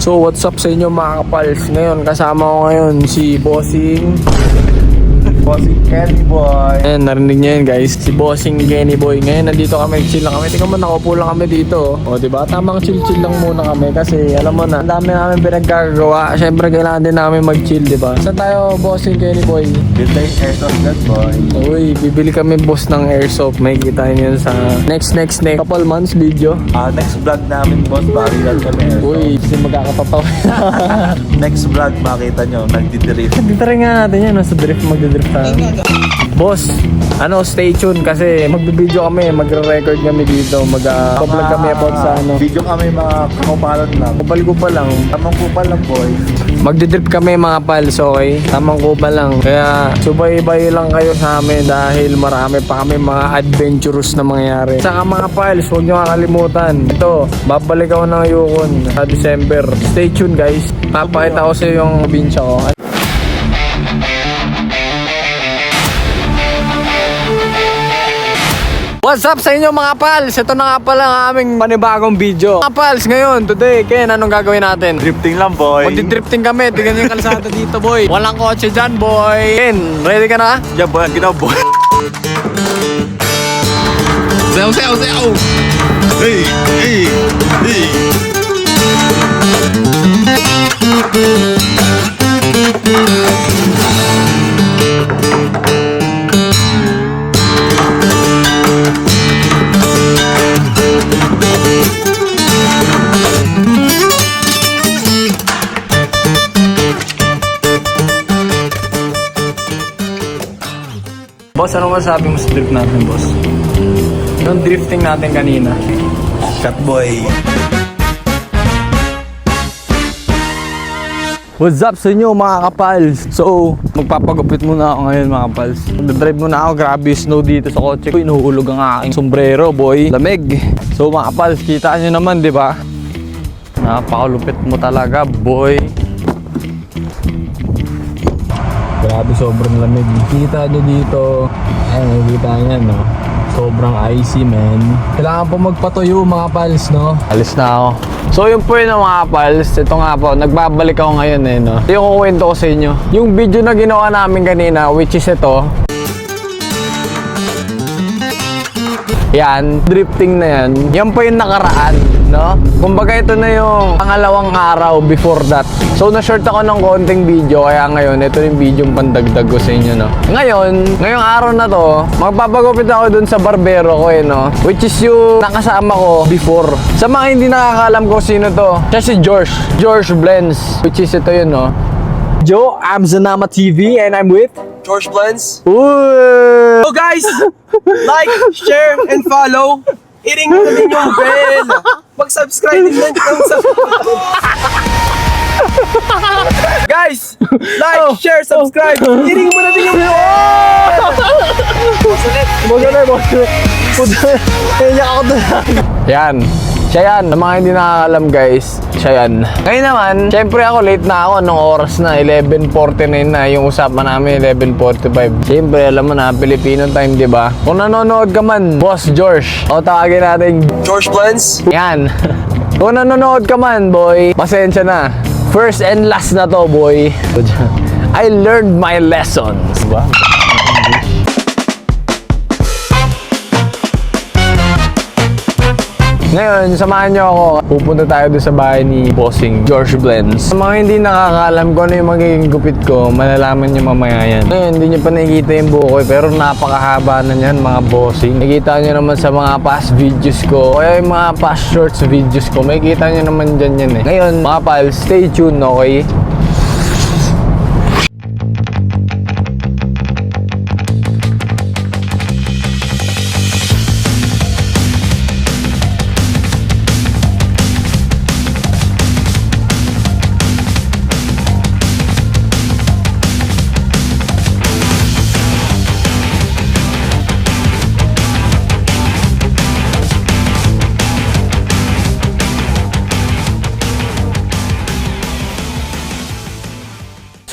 So what's up sa inyo mga kapals? Ngayon kasama ko ngayon si Bossing Kenny Boy. Ayan, narinig niyo yun guys, si Bossing Kenny Boy. Ngayon nandito kami, chill lang kami. Tingnan mo, nakaupo lang kami dito. O diba, tamang chill lang muna kami. Kasi alam mo na, ang dami namin pinagkagawa. Syempre kailangan din namin mag-chill, diba? Saan tayo, Bossing Kenny Boy? Building Airsoft Gun Boy. Uy, bibili kami boss ng airsoft. May kita yun sa next couple months video. Next vlog namin boss, barilan kami airsoft. Uy, kasi magkakapataw. Next vlog makita nyo, nagdidrift. Dito rin nga natin yan, nasa drift, magdadrift tayo. Boss, stay tuned kasi magbe-video kami, magre-record kami dito, mag-vlog kami about sa Video kami mga kakupalan lang. kupal lang. Tamang kupal lang boy. Magdidrip kami mga pals, okay? Tamang kupal lang. Kaya subay-bay lang kayo sa amin dahil marami pa kami mga adventurous na mangyayari. Saka mga pals, huwag nyo kakalimutan. Ito, babalik ako ng Yukon sa December. Stay tuned guys. Papakita ko sa iyo yung probinsya ko. What's up sa inyo mga pals? Ito na nga pala ang aming panibagong video. Mga pals, ngayon, today, Ken, anong gagawin natin? Drifting lang boy. Magdi-drifting kami. Tingnan yung kalsada dito, boy. Walang kotse dyan, boy. Ken, ready ka na? Yeah boy, ginaw boy. Sayaw. Hey. Boss, ano masabi mo sa drift natin, boss? Yung drifting natin kanina. Cut boy. What's up sa inyo mga kapals? So, magpapagupit muna ako ngayon mga kapals. Magdadrive muna ako, grabe snow dito sa kotse ko. Inuhulog ang aking sombrero, boy. Lamig. So mga kapals, kita nyo naman, di ba? Napakalupit mo talaga, boy. Grabe, sobrang lamig. Kita nyo dito. Ayan, nakikita nyo, no? Sobrang icy, man. Kailangan po magpatuyo, mga pals, no? Alis na ako. So, yun po yun, mga pals. Ito nga po, nagbabalik ako ngayon, no? Ito yung kukwento ko sa inyo. Yung video na ginawa namin kanina, which is ito. Yan, drifting na yan. Yan po yung nakaraan, no? Kumbaga ito na yung pangalawang araw before that. So na-short ako ng konting video, kaya ngayon ito yung video yung pandagdag ko sa inyo, no? Ngayong araw na to, magpapagupit ako dun sa barbero ko, no? Which is yung nakasama ko before. Sa mga hindi nakakalam ko sino to, siya si George Blends, which is ito yun, no? Joe, I'm Zanama TV and I'm with George Blends. Ooh! So guys, like, share, and follow. Iring mo na din yung bell. Mag-subscribe din lang kung Guys, like, share, subscribe. Iring mo na din yung bell. Yan. Siya yan. Sa mga hindi nakakalam guys, siya yan. Ngayon naman, syempre ako late na ako. Anong oras na? 11:49 na. Yung usapan namin 11:45. Syempre alam mo na, Filipino time, di ba? Kung nanonood ka man, Boss George, o tawagin natin George Blends. yan. Kung nanonood ka man, boy, pasensya na. First and last na to, boy. I learned my lessons. Diba? Ngayon, samahan nyo ako. Pupunta tayo doon sa bahay ni Bossing George Blends. Sa mga hindi nakakaalam kung ano yung magiging gupit ko, malalaman nyo mamaya yan. Ngayon, hindi nyo pa nakikita yung buko pero napakahaba na yan mga bossing. Nakikita nyo naman sa mga past videos ko, kaya yung mga past shorts videos ko, makikita nyo naman dyan yan eh. Ngayon, mga pal, stay tuned, okay?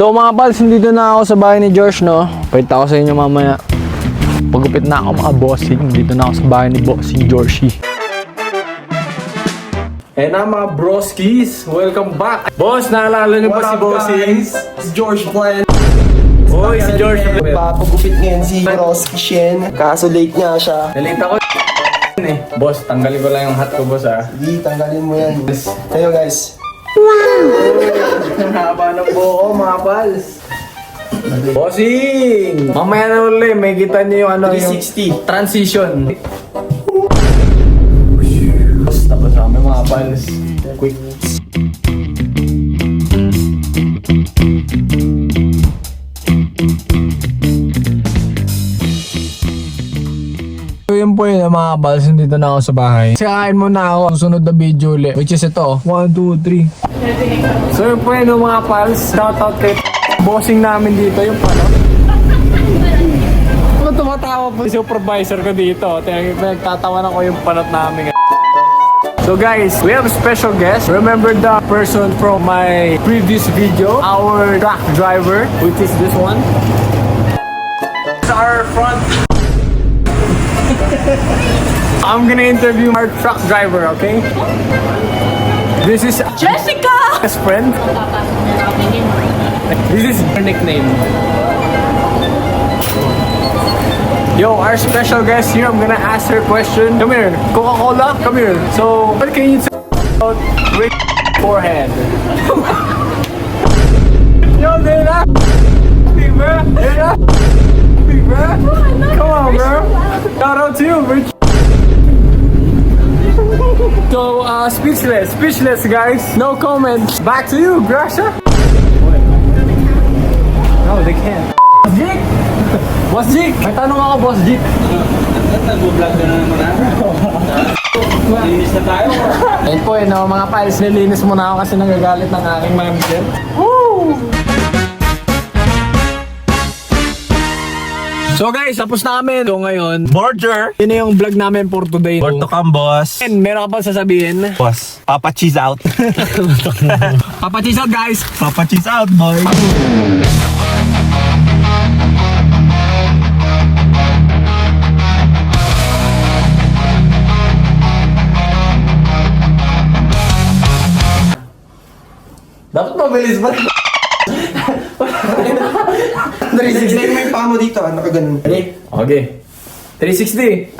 So mga pals, dito na ako sa bahay ni George, no? Pwede ako sa inyo mamaya. Pagupit na ako mga bossing. Dito na ako sa bahay ni Bossing Georgie. Ayan na mga broskis, welcome back. Boss, naalala niyo pa si Bossing? Si George Plan. Oy, si George. Papagupit ngayon si Roski Shen. Kaso late nga siya. Nalita ko eh. Boss, tanggalin ko lang yung hat ko, boss ah. Sige, tanggalin mo yan. Tayo guys. Haba ng buko, mga pals. Bossing! Mamaya na ulit, may kita niyo yung ano 360. yung transition. Tapos kami mga pals. Quick. So yun po yun mga pals, dito na ako sa bahay. Kasi kakain muna ako, susunod na video ulit. Which is ito, 1, 2, 3. So yun po yun mga pals, shoutout kay bossing namin dito, yung pala. Kung tumatawa po yung supervisor ko dito, nagtatawanan ko yung panat namin. So guys, we have a special guest. Remember the person from my previous video, our truck driver, which is this one. It's our front. I'm gonna interview our truck driver, okay? This is Jessica! best friend. This is her nickname. Yo, our special guest here, I'm gonna ask her question. Come here, Coca-Cola, come here. So, what can you say about Rick's forehead? Yo, Dana! Big bro! Dana! Big bro! Come on, bro! Shout out to you, Rich! So, speechless guys. No comments. Back to you, Grasha. No, they can't. Boss Jake! Boss Jake! May tanong ako, Boss Jake. Nag-vlog na naman Linis na tayo. Ayun po yun, mga pals. Nilinis muna ako kasi nagagalit ng aking manager. Woo! So guys, tapos na kami. So ngayon, Border. yun na yung vlog namin for today. Border to come, boss. And meron ka pa sasabihin? Boss, Papa cheese out. Papa cheese out, guys! Papa cheese out, boy. Dapat mabilis ba? 360 mo yung paa mo dito, nakaganon. Okay. 360.